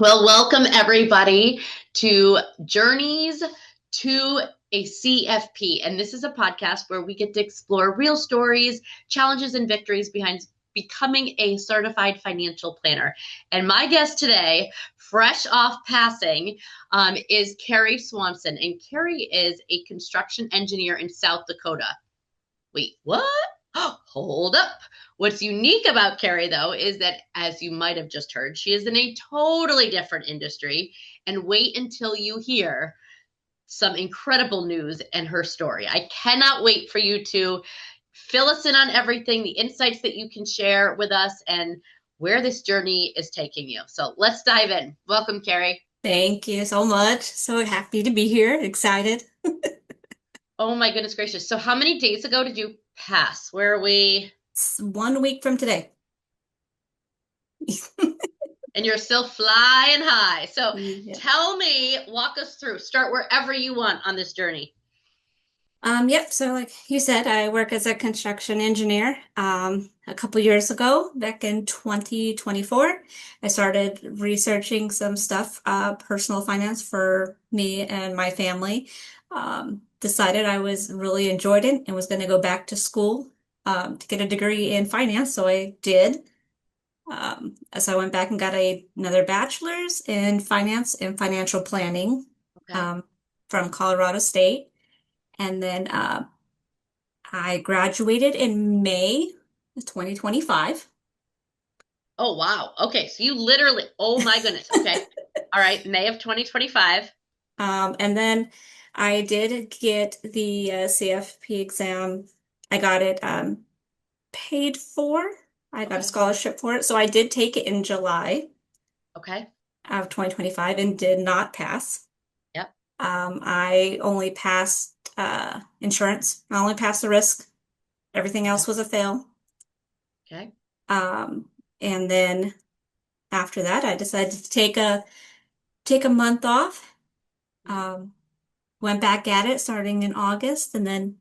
Well, welcome everybody to Journeys to a CFP. And this is a podcast where we get to explore real stories, challenges, and victories behind becoming a certified financial planner. And my guest today, fresh off passing, is Carrie Swanson. And Carrie is a construction engineer in South Dakota. Wait, what? Hold up. What's unique about Carrie, though, is that, as you might have just heard, she is in a totally different industry. And wait until you hear some incredible news and her story. I cannot wait for you to fill us in on everything, the insights that you can share with us, and where this journey is taking you. So let's dive in. Welcome, Carrie. Thank you so much. So happy to be here. Excited. Oh, my goodness gracious. So, how many days ago did you pass? Where are we? It's 1 week from today. And you're still flying high. So Yeah. tell me, walk us through, start wherever you want on this journey. Yep. So like you said, I work as a construction engineer. A couple years ago, back in 2024, I started researching some stuff, personal finance for me and my family. Decided I was really enjoyed it and was going to go back to school, to get a degree in finance. So I did. So I went back and got another bachelor's in finance and financial planning, Okay. um, from Colorado State. And then I graduated in May of 2025. Oh, wow. Okay. So you literally, oh my goodness. Okay. All right. May of 2025. And then I did get the CFP exam. I got it paid for. I got a Okay. scholarship for it. So I did take it in July Okay. of 2025 and did not pass. Yep. I only passed insurance. I only passed the risk. Everything Okay. else was a fail. Okay. Um, and then after that, I decided to take a month off. Mhm. Um, Went back at it starting in August, and then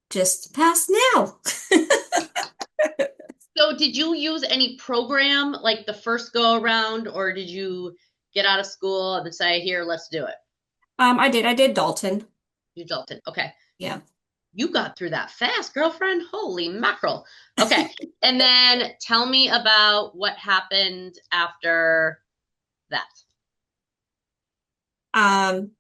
just passed now. So did you use any program like the first go around, or did you get out of school and say, here, let's do it? I did Dalton. You built it. Okay. Yeah. You got through that fast, girlfriend. Holy mackerel. Okay. And then tell me about what happened after that. Um,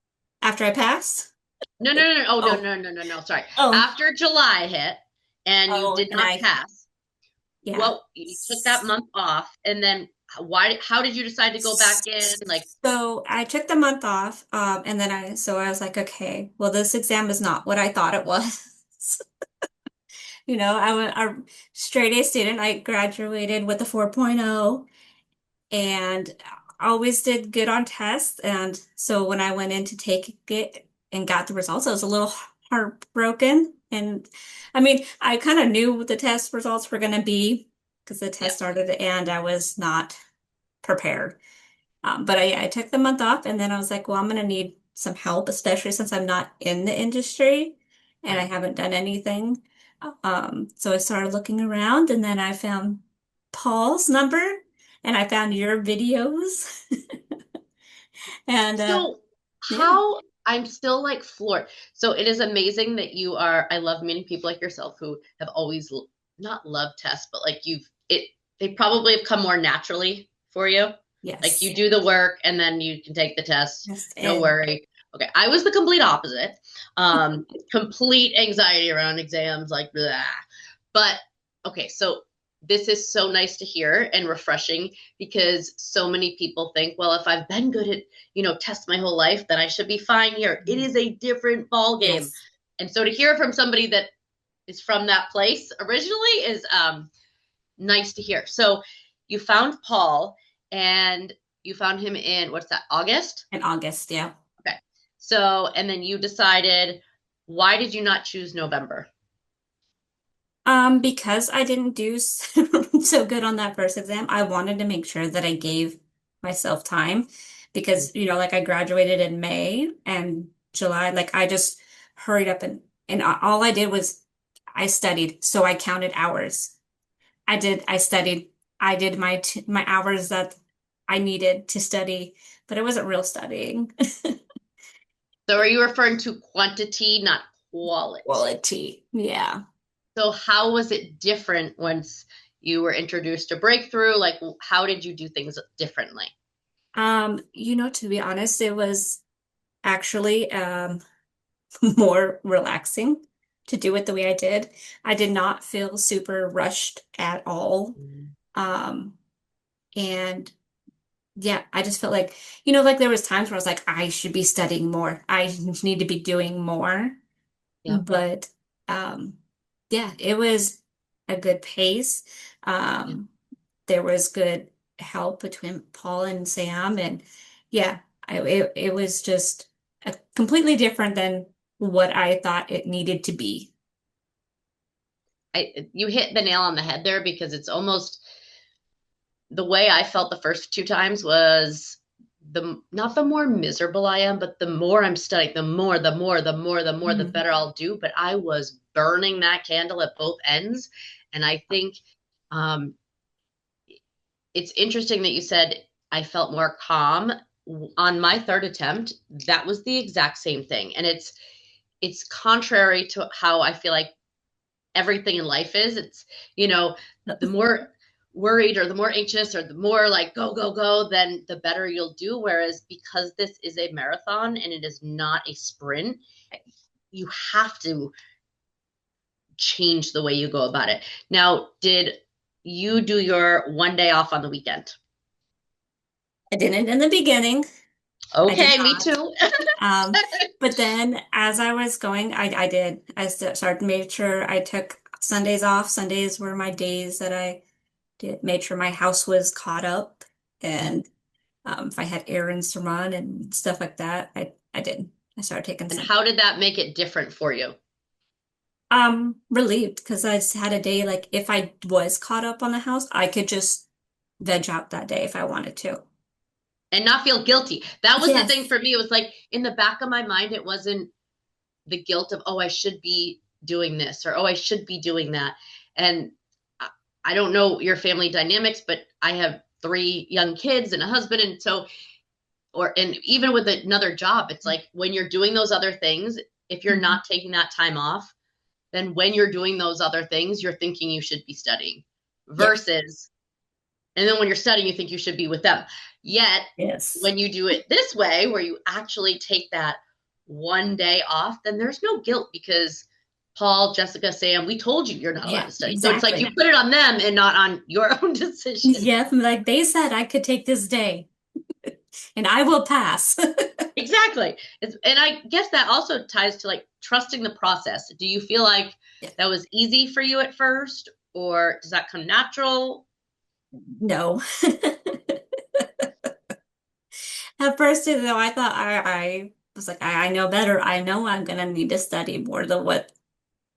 After I passed. No, no, no, no. Oh, no, Oh, no, no, no, no. Sorry. oh, After July hit and you oh, did and not pass, yeah. what you took that month off, and then how did you decide to go back in? Like, So I took the month off, and then I was like, okay, well, this exam is not what I thought it was. I went a straight A student. I graduated with a 4.0 and always did good on tests. And so when I went in to take it and got the results, I was a little heartbroken. And I mean, I kind of knew what the test results were going to be because the yeah, test started and I was not prepared. But I took the month off and then I was like, well, I'm going to need some help, especially since I'm not in the industry and I right. haven't done anything. So I started looking around and then I found Paul's number and I found your videos. And So yeah, how I'm still like floored. So it is amazing that you are. I love meeting people like yourself who have always not loved tests, but like they probably have come more naturally for you. Like yes. you do the work and then you can take the test. Yes. No And worry. Okay, I was the complete opposite. Complete anxiety around exams, like blah. But okay, so this is so nice to hear and refreshing because so many people think, well, if I've been good at, tests my whole life, then I should be fine here. It is a different ball game. yes. And so to hear from somebody that is from that place originally is nice to hear. So you found Paul and you found him in what's that, August? In August, yeah. Okay. So, and then you decided, why did you not choose November? Because I didn't do so good on that first exam, I wanted to make sure that I gave myself time because, like I graduated in May and July, like I just hurried up and all I did was I studied. So I counted hours. I studied, I did my hours that I needed to study, but it wasn't real studying. So are you referring to quantity, not quality? Quality. Yeah. So how was it different once you were introduced to breakthrough? Like, how did you do things differently? To be honest, it was actually more relaxing to do it the way I did. I did not feel super rushed at all. Mm. Um, and yeah, I just felt like, like there was times where I was like, I should be studying more. I need to be doing more. Yep. But um, yeah, it was a good pace. Yeah. Um, there was good help between Paul and Sam, and yeah, it was just completely different than what I thought it needed to be. You hit the nail on the head there because it's almost the way I felt the first two times was the not the more miserable I am, but the more I'm studying, the Mhm. better I'll do. But I was burning that candle at both ends. And I think um, it's interesting that you said I felt more calm on my third attempt. That was the exact same thing. And it's contrary to how I feel like everything in life is. It's, you know, the more worried or the more anxious or the more like go, go, go, then the better you'll do. Whereas because this is a marathon and it is not a sprint, you have to change the way you go about it. Now, did you do your 1 day off on the weekend? I didn't in the beginning. I did Okay, me not. too. Um, but then as I was going, I did. Started made sure I took Sundays off. Sundays were my days that I did made sure my house was caught up, Yeah. and if I had errands to run and stuff like that, I did. I started taking And some. how did that make it different for you? Relieved because I just had a day like if I was caught up on the house, I could just veg out that day if I wanted to. And not feel guilty. That was the thing Yes. for me. It was like in the back of my mind, it wasn't the guilt of, oh, I should be doing this or, oh, I should be doing that. And I don't know your family dynamics, but I have three young kids and a husband. And so, and even with another job, it's like when you're doing those other things, if you're Mhm. not taking that time off, then when you're doing those other things, you're thinking you should be studying Yeah. versus, and then when you're studying, you think you should be with them. Yet, Yes. when you do it this way, where you actually take that 1 day off, then there's no guilt because Paul, Jessica, Sam, we told you you're not allowed Yeah, to study. So it's like you exactly. put it on them and not on your own decision. Yep, like they said I could take this day and I will pass. Exactly. And I guess that also ties to like trusting the process. Do you feel like Yeah. that was easy for you at first, or does that come natural? No. At first, though, I thought I was like, I know better. I know I'm gonna need to study more than what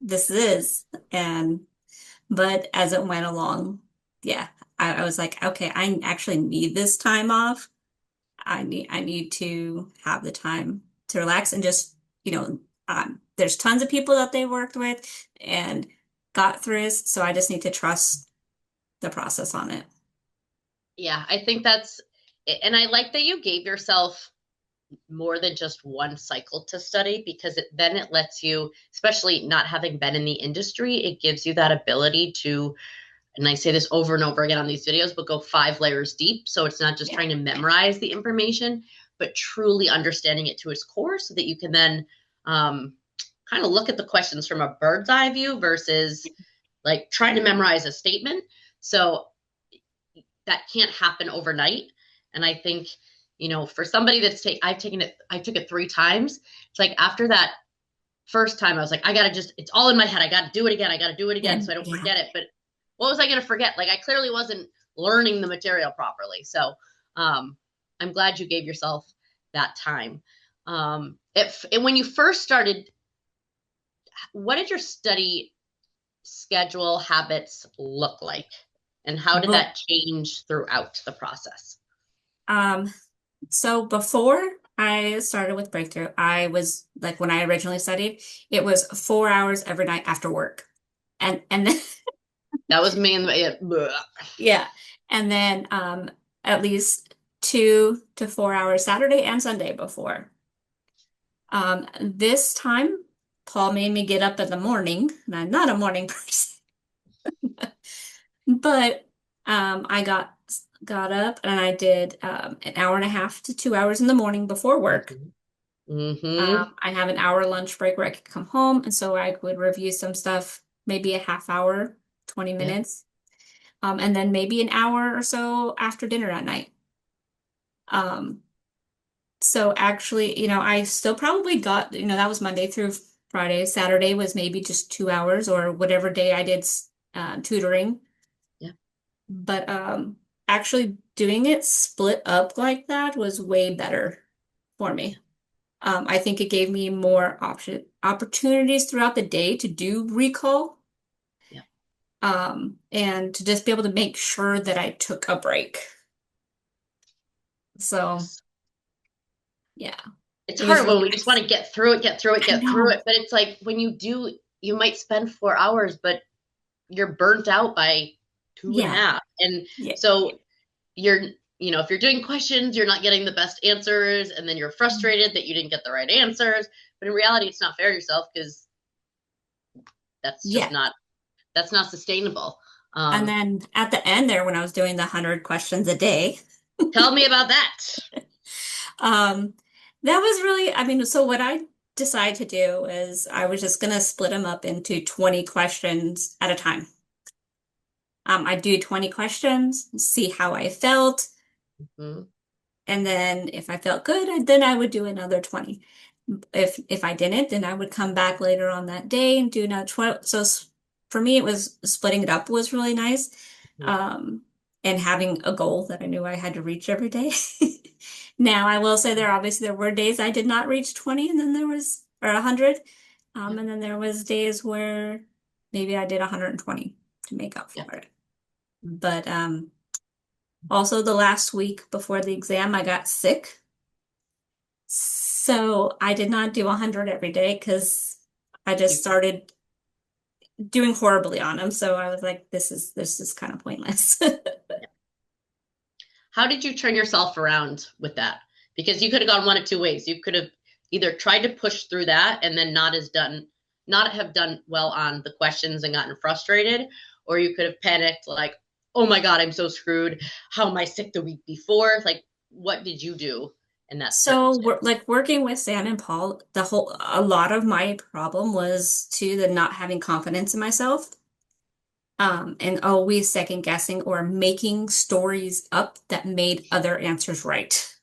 this is. But as it went along, yeah, I was like, okay, I actually need this time off. I need to have the time to relax and just, there's tons of people that they worked with and got through this, so I just need to trust the process on it. Yeah, I think and I like that you gave yourself more than just one cycle to study because then it lets you, especially not having been in the industry, it gives you that ability to, and I say this over and over again on these videos, but go 5 layers deep. So it's not just Yeah. trying to memorize the information, but truly understanding it to its core so that you can then um, kind of look at the questions from a bird's eye view versus like trying to memorize a statement. So that can't happen overnight. And I think, for somebody I took it 3 times. It's like after that first time, I was like, it's all in my head. I got to do it again. I got to do it again so And I don't yeah. forget it. But what was I going to forget? Like I clearly wasn't learning the material properly. So um, I'm glad you gave yourself that time. If and when you first started, what did your study schedule habits look like? And how did But that change throughout the process? um so before I started with Breakthrough, I was like when I originally studied, it was 4 hours every night after work. And then That was me and yeah. And then at least 2 to 4 hours Saturday and Sunday before. This time, Paul made me get up in the morning, and I'm not a morning person, but I got up and I did an hour and a half to 2 hours in the morning before work. Mhm. Mhm. I have an hour lunch break where I could come home, and so I would review some stuff, maybe a half hour, 20 Yeah. minutes, and then maybe an hour or so after dinner at night. Um, so actually, I still probably got, that was Monday through Friday. Saturday was maybe just 2 hours or whatever day I did tutoring. Yeah. But actually doing it split up like that was way better for Yeah. me. I think it gave me more opportunities throughout the day to do recall, Yeah. and to just be able to make sure that I took a break. So Yes. yeah, It's it was hard when really we just want nice. to get through it, get through it, I get through know. it. But it's like when you do, you might spend 4 hours, but you're burnt out by two and a Yeah. half. And Yeah. so you're, if you're doing questions, you're not getting the best answers, and then you're frustrated that you didn't get the right answers. But in reality, it's not fair to yourself because that's just Yeah. not that's not sustainable. And Um, then at the end there, when I was doing the 100 questions a day, Tell me about that. um, that was really, I mean, so what I decided to do is I was just going to split them up into 20 questions at a time. I do 20 questions, see how I felt, Mhm. and then if I felt good, then I would do another 20. If I didn't, then I would come back later on that day and do another 20. So for me, it was splitting it up was really nice. Mhm. Um, and having a goal that I knew I had to reach every day. Now, I will say there were days I did not reach 20 and then there was, or 100. Yeah, And then there was days where maybe I did 120 to make up yeah. for it. But also the last week before the exam, I got sick. So I did not do 100 every day because I just You, started doing horribly on them. So I was like, this is kind of pointless. yeah. How did you turn yourself around with that? Because you could have gone one of two ways. You could have either tried to push through that and then not have done well on the questions and gotten frustrated, or you could have panicked like, oh my God, I'm so screwed. How am I sick the week before? Like, what did you do in that So circumstance? like working with Sam and Paul, a lot of my problem was to the not having confidence in myself. And always second guessing or making stories up that made other answers right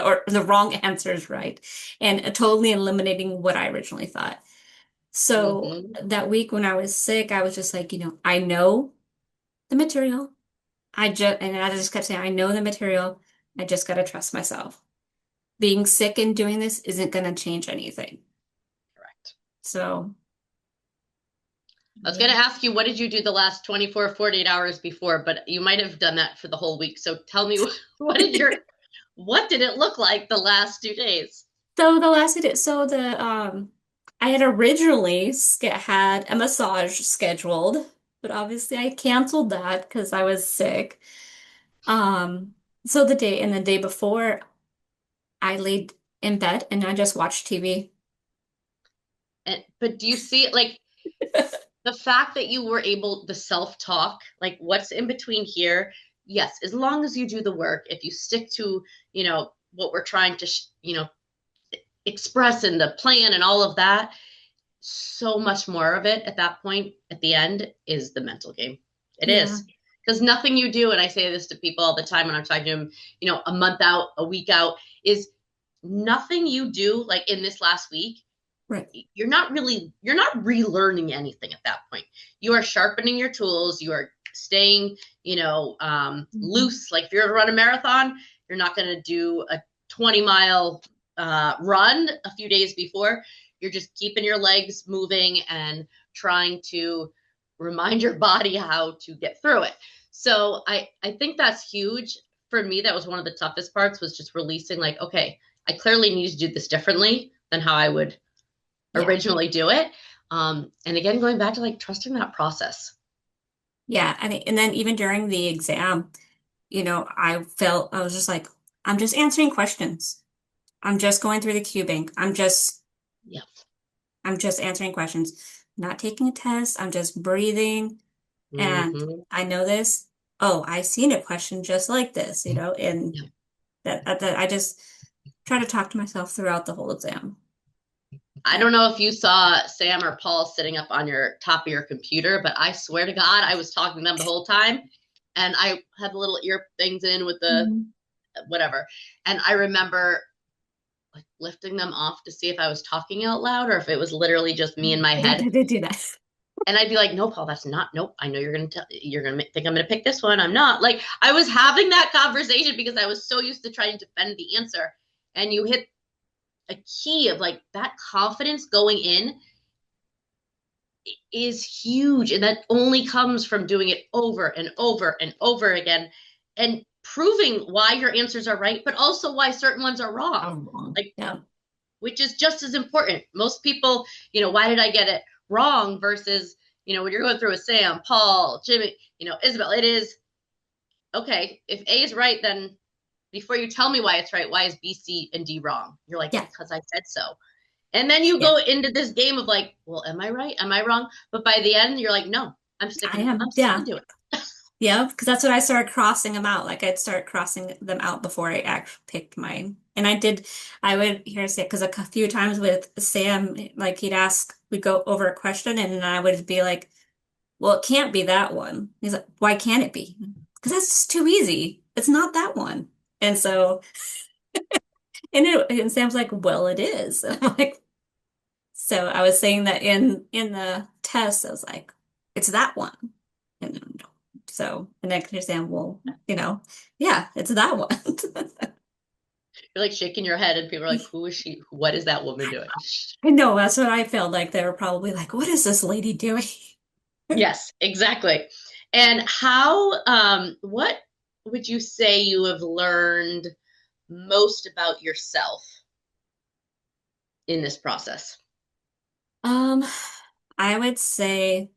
or the wrong answers right, and totally eliminating what I originally thought. So Mm-hmm. that week when I was sick, I was just like, I know the material. I just kept saying, I know the material. I just got to trust myself. Being sick and doing this isn't going to change anything. Correct. So, I was yeah. going to ask you, what did you do the last 24, 48 hours before, but you might have done that for the whole week. So tell me, what did it look like the last 2 days? So the last I did, so the I had originally had a massage scheduled, but obviously I canceled that because I was sick. Um, so the day before, I laid in bed and I just watched TV. But do you see it like the fact that you were able, the self-talk, like what's in between here? Yes, as long as you do the work, if you stick to, what we're trying to, express in the plan and all of that, so much more of it at that point at the end is the mental game. It Yeah, is. Because nothing you do, and I say this to people all the time when I'm talking to them, a month out, a week out, is nothing you do like in this last week, right. you're not relearning anything at that point. You are sharpening your tools, you are staying, Mhm. loose. Like if you're to run a marathon, you're not going to do a 20-mile run a few days before. You're just keeping your legs moving and trying to remind your body how to get through it. So I think that's huge. For me, that was one of the toughest parts, was just releasing, like, okay, I clearly need to do this differently than how I would Yeah. originally do it. And again, going back to like trusting that process. Yeah, and then even during the exam, I was just like, I'm just answering questions. I'm just going through the Q bank. Yep. I'm just answering questions, not taking a test. I'm just breathing. And Hmm. I know this. Oh, I seen a question just like this, and Yep. that I just try to talk to myself throughout the whole exam. I don't know if you saw Sam or Paul sitting up on your top of your computer, but I swear to God, I was talking to them the whole time. And I had the little ear things in with the Mhm. whatever. And I remember like lifting them off to see if I was talking out loud or if it was literally just me in my I head. did do that. And I'd be like, "No, Paul, that's not. Nope. I know you're gonna think I'm gonna pick this one. I'm not." Like I was having that conversation because I was so used to trying to defend the answer. And you hit a key of like that confidence going in is huge, and that only comes from doing it over and over and over again, and proving why your answers are right, but also why certain ones are wrong. I'm wrong. Like Yeah. which is just as important. Most people, why did I get it wrong versus, when you're going through a Sam, Paul, Jimmy, Isabel, it is okay. If A is right, then before you tell me why it's right, why is B, C, and D wrong? You're like, Yeah. because I said so. And then you Yeah. go into this game of like, well, am I right? Am I wrong? But by the end, you're like, no, I I'm am. sticking Yeah. to it. Yeah, because that's when I started crossing them out. Like I'd start crossing them out before I actually picked mine. And I would hear say, because a few times with Sam, like we'd go over a question and then I would be like, well, it can't be that one. He's like, why can't it be? Because that's just too easy. It's not that one. And so, and Sam's like, well, it is. And I'm like, so I was saying that in the test, I was like, it's that one. And then, no. So and then Sam, well, yeah, it's that one. You're like shaking your head, and people are like, who is she? What is that woman doing? I know that's what I felt like. They were probably like, what is this lady doing? Yes, exactly. And what would you say you have learned most about yourself in this process? Um, I would say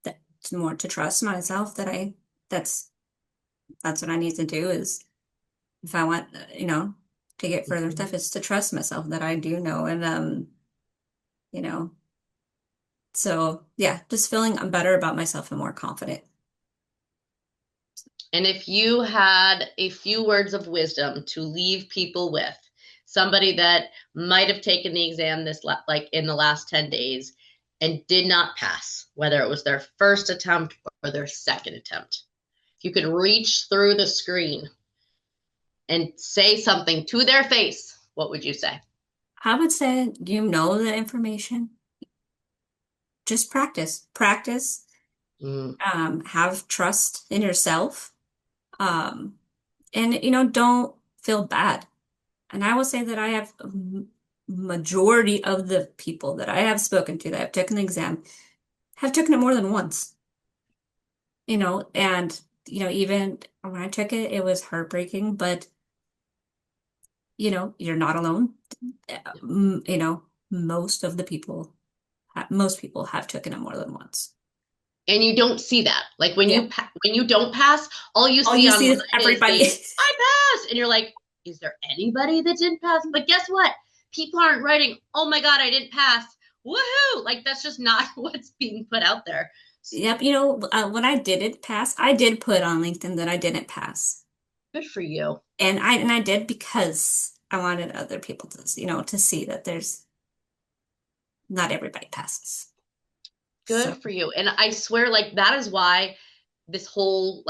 that more to trust myself that's that's what I need to do is if I want, to get further Mhm. stuff is to trust myself that I do know and you know, so yeah, just feeling better about myself and more confident. And if you had a few words of wisdom to leave people with, somebody that might have taken the exam like in the last 10 days and did not pass, whether it was their first attempt or their second attempt, if you could reach through the screen and say something to their face, what would you say? I would say you know the information, just practice, Mm, have trust in yourself, um, and don't feel bad. And I will say that I have majority of the people that I have spoken to that have taken the exam have taken it more than once, and even when I took it, it was heartbreaking, but you're not alone. Most of the people, most people have taken it more than once. and you don't see that. Like Yeah. when you don't pass, all you All see you see online is is everybody. the I passed, and you're like, is there anybody that didn't pass? But guess what? People aren't writing, "Oh my God, I didn't pass." Woohoo! Like that's just not what's being put out there. Yep. When I didn't pass, I did put on LinkedIn that I didn't pass. Good for you. And I did because I wanted other people to see that there's not everybody passes. So, Good for you. And I swear, like that is why this whole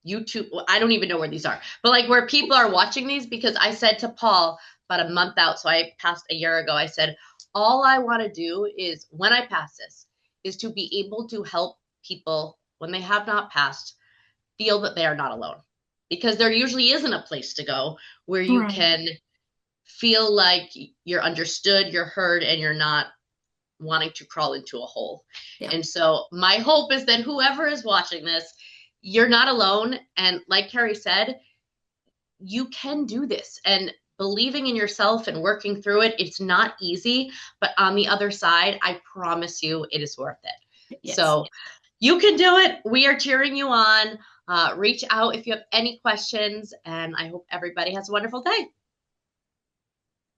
YouTube, I don't even know where these are, but like where people are watching these, because I said to Paul about a month out, so I passed a year ago, I said, all I want to do is when I pass this, is to be able to help people when they have not passed feel that they are not alone. Because there usually isn't a place to go where you right. can feel like you're understood, you're heard, and you're not wanting to crawl into a hole. Yeah. And so my hope is that whoever is watching this, you're not alone. And like Carrie said, you can do this. And believing in yourself and working through it, it's not easy. But on the other side, I promise you it is worth it. Yes. So You can do it. We are cheering you on. Reach out if you have any questions, and I hope everybody has a wonderful day.